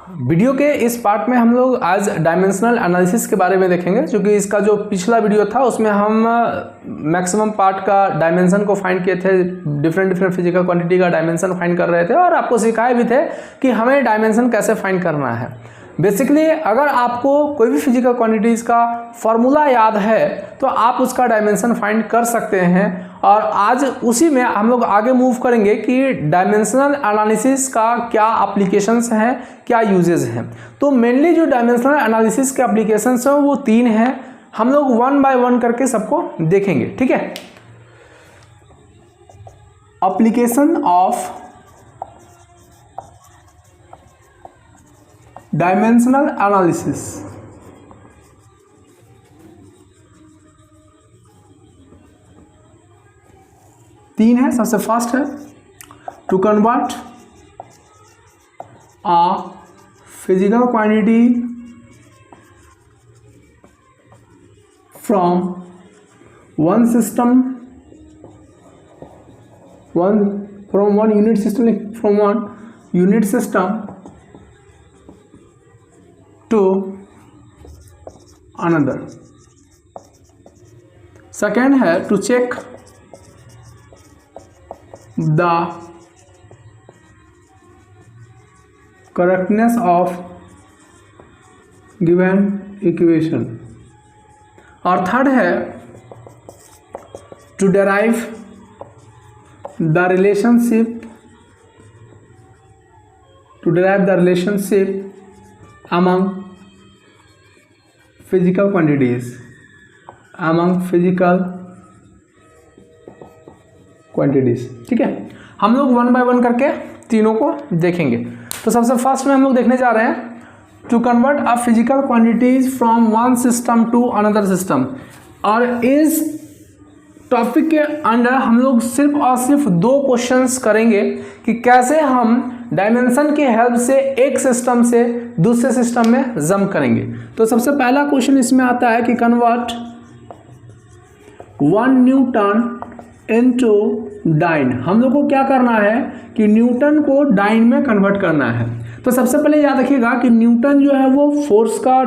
Video के इस part में हम लोग आज डायमेंशनल एनालिसिस के बारे में देखेंगे, क्योंकि इसका जो पिछला वीडियो था उसमें हम मैक्सिमम पार्ट का डायमेंशन को फाइंड किए थे, डिफरेंट फिजिकल क्वांटिटी का डायमेंशन फाइंड कर रहे थे और आपको सिखाए भी थे कि हमें डायमेंशन कैसे फाइंड करना है। बेसिकली अगर आपको कोई भी फिजिकल क्वांटिटीज़ का फॉर्मूला याद है तो आप उसका डायमेंशन फाइंड कर सकते हैं, और आज उसी में हम लोग आगे मूव करेंगे कि डायमेंशनल एनालिसिस का क्या एप्लीकेशंस हैं, क्या यूजेस हैं। तो मेनली जो डायमेंशनल एनालिसिस के एप्लीकेशंस हैं वो 3 हैं। हम लोग 1 बाय 1 करके सबको देखेंगे, ठीक है। Application of dimensional analysis. तीन है। सबसे फर्स्ट है to convert a physical quantity from one system from one unit system to another. Second है to check the correctness of given equation. और थर्ड है to derive the relationship among physical quantities, ठीक है। हम लोग 1 bye 1 करके तीनों को देखेंगे। तो सबसे फर्स्ट में हम लोग देखने जा रहे हैं to convert a physical quantities from one system to another system. और इस टॉपिक के अंदर हम लोग सिर्फ और सिर्फ 2 क्वेश्चंस करेंगे कि कैसे हम डायमेंशन की हेल्प से एक सिस्टम से दूसरे सिस्टम में जंप करेंगे। तो सबसे पहला क्वेश्चन इसमें आता है कि कन्वर्ट 1 न्यूटन इनटू डाइन। हम लोग को क्या करना है कि न्यूटन को डाइन में कन्वर्ट करना है। तो सबसे पहले याद रखिएगा कि न्यूटन जो है वो फोर्स का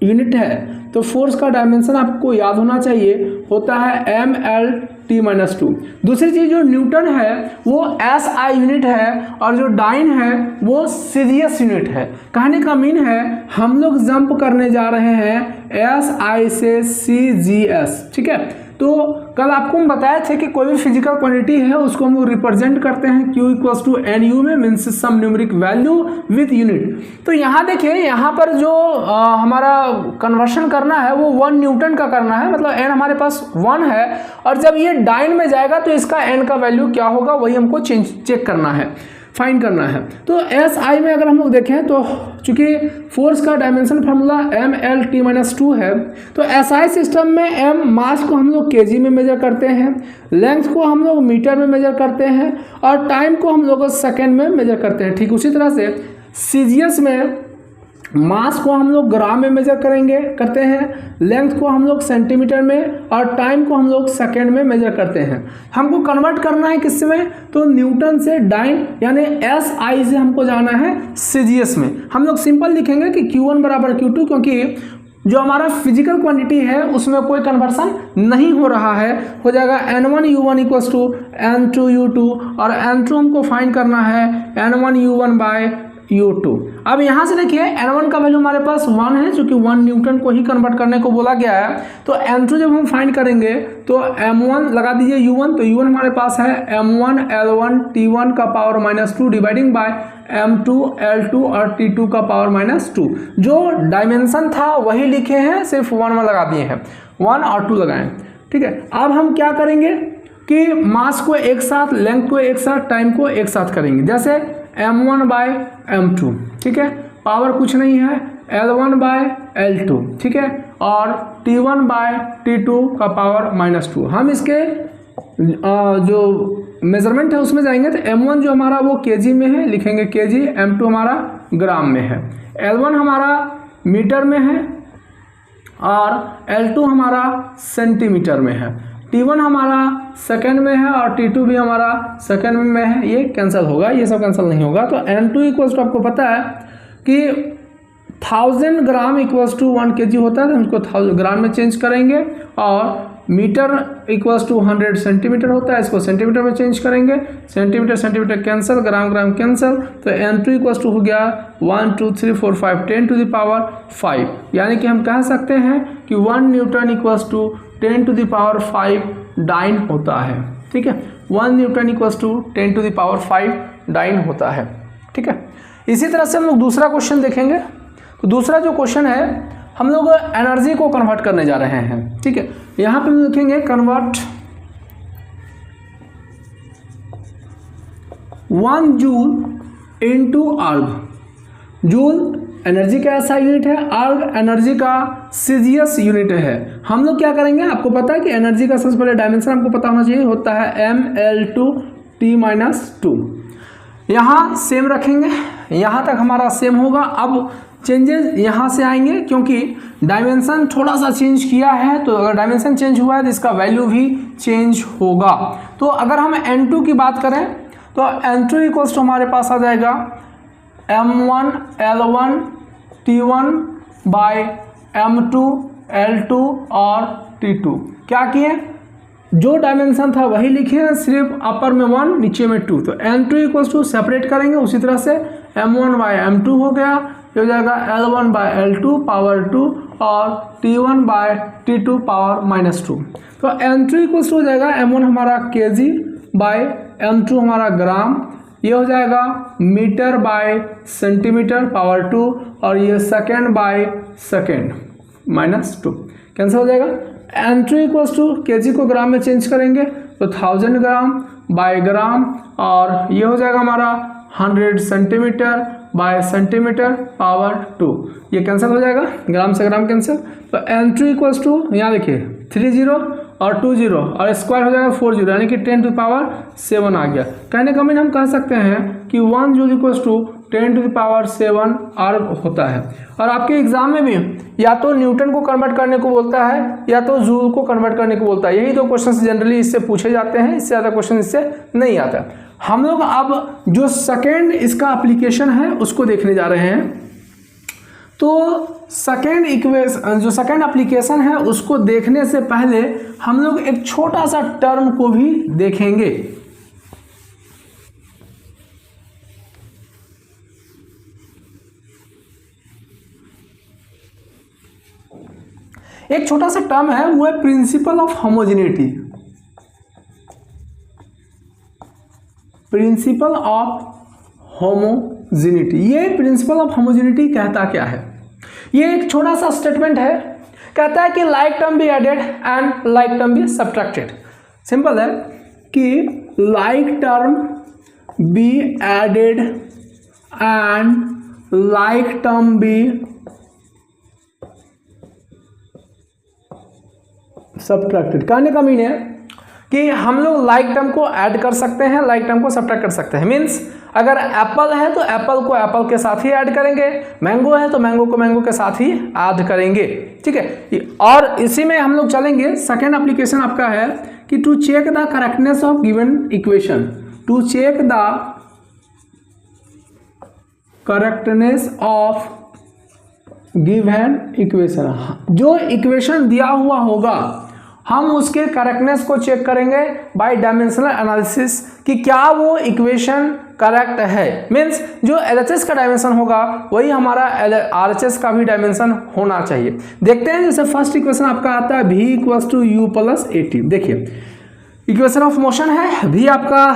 यूनिट है, तो फोर्स का डायमेंशन आपको याद होना चाहिए, होता है mL/t-2। दूसरी चीज़ जो न्यूटन है वो SI यूनिट है और जो डाइन है वो सीजीएस यूनिट है। कहने का मीन है हम लोग जंप करने जा रहे हैं SI से CGS, ठीक है। तो कल आपको हम बताए थे कि कोई भी फिजिकल क्वांटिटी है उसको हम लोग रिप्रेजेंट करते हैं Q = NU में, means some numeric value with unit. तो यहाँ देखिए, यहाँ पर जो हमारा कन्वर्शन करना है वो 1 न्यूटन का करना है, मतलब n हमारे पास 1 है, और जब ये डाइन में जाएगा तो इसका n का वैल्यू क्या होगा वही हमको चेक करना है, फाइंड करना है। तो SI में अगर हम लोग देखें तो चूंकि फोर्स का डायमेंशन फार्मूला mL/t-2 है, तो SI सिस्टम में m मास को हम लोग kg में मेजर करते हैं, लेंथ को हम लोग मीटर में मेजर करते हैं, और टाइम को हम लोग सेकेंड में मेजर करते हैं। ठीक उसी तरह से CGS में मास को हम लोग ग्राम में मेजर करते हैं, लेंथ को हम लोग सेंटीमीटर में, और टाइम को हम लोग सेकेंड में मेजर करते हैं। हमको कन्वर्ट करना है किस में, तो न्यूटन से डाइन यानी SI से हमको जाना है CGS में। हम लोग सिंपल लिखेंगे कि Q1 = Q2, क्योंकि जो हमारा फिजिकल क्वांटिटी है उसमें कोई कन्वर्सन नहीं हो रहा है, हो जाएगा N1U1 = N2U2, और N2 हमको फाइंड करना है N1U1/U2। अब यहाँ से देखिए N1 का वैल्यू हमारे पास 1 है, चूंकि 1 न्यूटन को ही कन्वर्ट करने को बोला गया है। तो N2 जब हम फाइंड करेंगे तो M1 लगा दीजिए U1, तो U1 हमारे पास है m1L1T1⁻²⁻² डिवाइडिंग बाय m2L2 और T2 का पावर -2। जो डायमेंशन था वही लिखे हैं, सिर्फ 1 लगा दिए हैं, 1 और 2 लगाएं, ठीक है। अब हम क्या करेंगे कि मास को एक साथ, लेंथ को एक साथ, टाइम को एक साथ करेंगे, जैसे m1/m2, ठीक है, पावर कुछ नहीं है, L1/L2, ठीक है, और T1/T2 का पावर -2। हम इसके जो मेजरमेंट है उसमें जाएंगे तो m1 जो हमारा वो kg में है, लिखेंगे kg, m2 हमारा ग्राम में है, L1 हमारा मीटर में है, और L2 हमारा सेंटीमीटर में है। T1 हमारा सेकेंड में है और T2 भी हमारा सेकेंड में है। ये कैंसिल होगा, ये सब कैंसिल नहीं होगा। तो N2 इक्वल्स टू आपको पता है कि 1000 ग्राम इक्वल्स टू 1 kg होता है, तो हम उसको 1000 ग्राम में चेंज करेंगे, और मीटर इक्वल्स टू 100 सेंटीमीटर होता है, इसको सेंटीमीटर में चेंज करेंगे, सेंटीमीटर सेंटीमीटर कैंसिल, ग्राम ग्राम कैंसिल, तो N2 इक्वल्स टू हो गया 1 2 3 4 5 10 टू द पावर 5, यानी कि हम कह सकते हैं कि 1 newton equals to 10 to the power 5 dyne होता है। ठीक है, 1 newton equals to 10 to the power 5 dyne होता है। ठीक है, इसी तरह से हम लोग दूसरा क्वेश्चन देखेंगे। तो दूसरा जो क्वेश्चन है, हम लोग एनर्जी को कन्वर्ट करने जा रहे हैं। ठीक है, यहाँ पे हम लिखेंगे कन्वर्ट 1 जूल इनटू अर्ग। जूल एनर्जी का ऐसा यूनिट है, अर्ग एनर्जी का सीजीएस यूनिट है। हम लोग क्या करेंगे, आपको पता है कि एनर्जी का सबसे पहले डायमेंशन आपको पता होना चाहिए, होता है mL2T-2। यहाँ सेम रखेंगे, यहाँ तक हमारा सेम होगा। अब चेंजेस यहाँ से आएंगे, क्योंकि डायमेंशन थोड़ा सा चेंज किया है, तो अगर डायमेंशन चेंज हुआ है तो इसका वैल्यू भी चेंज होगा। तो अगर हम N2 की बात करें तो N2 इक्वल्स टू हमारे पास आ जाएगा M1L1T1 बाय M2L2 और T2। क्या किए, जो डायमेंशन था वही लिखे हैं, सिर्फ अपर में 1 नीचे में 2। तो N2 इक्वल्स टू सेपरेट करेंगे, उसी तरह से M1 बाय M2 हो गया, ये हो जाएगा L1 बाय L2 पावर 2 और T1 बाय T2 पावर -2। तो N2 इक्वल्स टू हो जाएगा M1 हमारा kg बाय M2 हमारा ग्राम, ये हो जाएगा मीटर बाय सेंटीमीटर पावर 2, और ये सेकेंड बाय सेकेंड -2 कैंसिल हो जाएगा। N2 इक्वल्स टू kg को ग्राम में चेंज करेंगे तो 1000 ग्राम बाय ग्राम, और ये हो जाएगा हमारा 100 सेंटीमीटर बाय सेंटीमीटर पावर 2, ये कैंसिल हो जाएगा, ग्राम से ग्राम कैंसिल। तो N2 इक्वल्स टू यहाँ देखिए 30 और 20 और स्क्वायर हो जाएगा 40, यानी कि 10 टू पावर 7 आ गया। कहने का मीन हम कह सकते हैं कि 1 joule equals to 10 to power 7 erg होता है। और आपके एग्जाम में भी या तो न्यूटन को कन्वर्ट करने को बोलता है या तो जूल को कन्वर्ट करने को बोलता है, यही दो क्वेश्चन जनरली इससे पूछे जाते हैं, इससे ज़्यादा क्वेश्चन इससे नहीं आता। हम लोग अब जो सेकेंड इसका एप्लीकेशन है उसको देखने जा रहे हैं। तो सेकेंड इक्वेशन, जो सेकेंड एप्लीकेशन है, उसको देखने से पहले हम लोग एक छोटा सा टर्म को भी देखेंगे। एक छोटा सा टर्म है, वो है principle of homogeneity. Principle of homogeneity, ये प्रिंसिपल ऑफ होमोजेनिटी कहता क्या है? ये एक छोटा सा स्टेटमेंट है, कहता है कि like term be added and like term be subtracted. Simple है कि like term be added and like term be subtracted. कहने का मीन है कि हम लोग लाइक टर्म को ऐड कर सकते हैं, लाइक टर्म को सब्ट्रैक्ट कर सकते हैं। मीन्स अगर एप्पल है तो एप्पल को एप्पल के साथ ही ऐड करेंगे, मैंगो है तो मैंगो को मैंगो के साथ ही ऐड करेंगे। ठीक है, और इसी में हम लोग चलेंगे। सेकेंड एप्लीकेशन आपका है कि to check the correctness of given equation. To check the correctness of given equation, जो इक्वेशन दिया हुआ होगा हम उसके करेक्टनेस को चेक करेंगे बाय डायमेंशनल एनालिसिस, कि क्या वो इक्वेशन करेक्ट है। मीन्स जो LHS का डायमेंशन होगा वही हमारा RHS का भी डायमेंशन होना चाहिए। देखते हैं, जैसे फर्स्ट इक्वेशन आपका आता है v equals to u plus AT। देखिए इक्वेशन ऑफ मोशन है, v आपका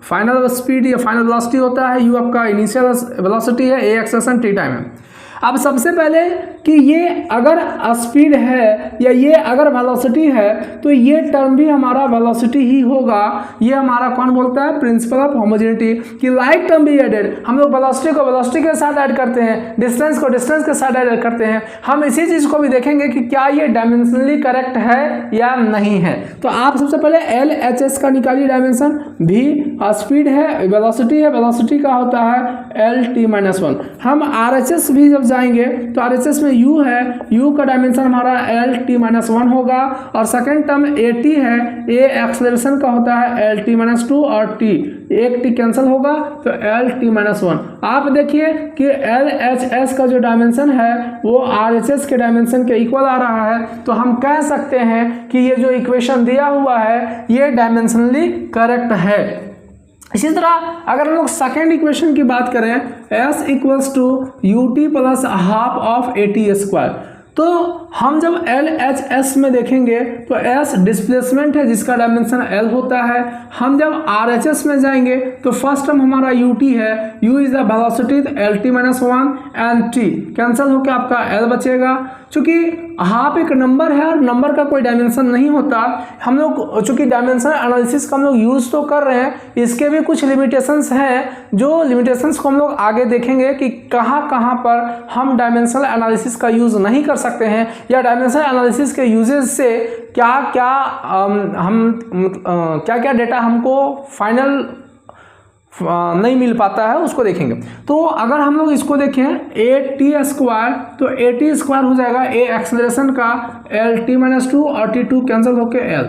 फाइनल स्पीड या फाइनल वेलोसिटी होता है, u आपका इनिशियल वेलोसिटी है, a एक्सेलेरेशन t टाइम है। अब सबसे पहले कि ये अगर स्पीड है या ये अगर वेलोसिटी है तो ये टर्म भी हमारा वेलोसिटी ही होगा। ये हमारा कौन बोलता है? प्रिंसिपल ऑफ होमोजेनिटी, कि लाइक टर्म भी एडेड। हम लोग वेलोसिटी को वेलोसिटी के साथ ऐड करते हैं, डिस्टेंस को डिस्टेंस के साथ ऐड करते हैं। हम इसी चीज़ को भी देखेंगे कि क्या ये डायमेंशनली करेक्ट है या नहीं है। तो आप सबसे पहले LHS का निकालिए डायमेंशन। v स्पीड है, वेलोसिटी है, वेलोसिटी का होता है LT-1। हम RHS भी जब जाएंगे तो RHS में u है, u का डायमेंशन हमारा एल टी माइनस वन होगा, और सेकेंड टर्म ए टी है, ए एक्सेलरेशन का होता है एल टी माइनस टू, और टी एक टी कैंसिल होगा तो एल टी माइनस वन। आप देखिए कि एल एच एस का जो डायमेंशन है वो आर एच एस के डायमेंशन के इक्वल आ रहा है, तो हम कह सकते हैं कि ये जो इक्वेशन दिया हुआ है ये डायमेंशनली करेक्ट है। इसी तरह अगर हम लोग सेकेंड इक्वेशन की बात करें, s equals to u t plus half of a t square, तो हम जब एल एच एस में देखेंगे तो s डिस्प्लेसमेंट है जिसका डायमेंशन l होता है। हम जब आर एच एस में जाएंगे तो फर्स्ट टर्म हमारा u t है, u is the velocity L T minus one, and t cancel होकर आपका l बचेगा। चूंकि हाफ एक नंबर है और नंबर का कोई डायमेंशन नहीं होता, हम लोग चूंकि डायमेंशन एनालिसिस का हम लोग यूज़ तो कर रहे हैं, इसके भी कुछ लिमिटेशंस हैं, जो लिमिटेशंस को हम लोग आगे देखेंगे कि कहाँ कहाँ पर हम डायमेंशनल एनालिसिस का यूज़ नहीं कर सकते हैं, या डायमेंशनल एनालिसिस के यूजेस से क्या क्या डेटा हमको फाइनल नहीं मिल पाता है उसको देखेंगे। तो अगर हम लोग इसको देखें ए टी स्क्वायर, तो ए टी स्क्वायर हो जाएगा ए एक्सेलरेशन का एल टी माइनस टू, और टी टू कैंसिल होके एल,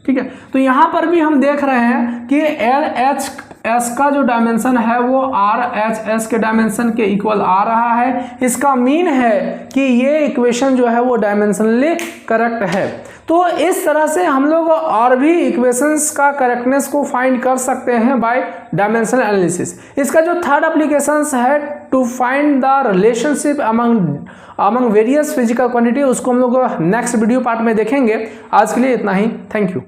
ठीक है। तो यहाँ पर भी हम देख रहे हैं कि एल एच एस का जो डायमेंशन है वो आर एच एस के डायमेंशन के इक्वल आ रहा है। इसका मीन है कि ये इक्वेशन जो है वो डायमेंशनली करेक्ट है। तो इस तरह से हम लोग और भी इक्वेशंस का करेक्टनेस को फाइंड कर सकते हैं बाय डायमेंशनल एनालिसिस। इसका जो थर्ड एप्लीकेशंस है to find the relationship among various physical quantity, उसको हम लोग नेक्स्ट वीडियो पार्ट में देखेंगे। आज के लिए इतना ही, थैंक यू।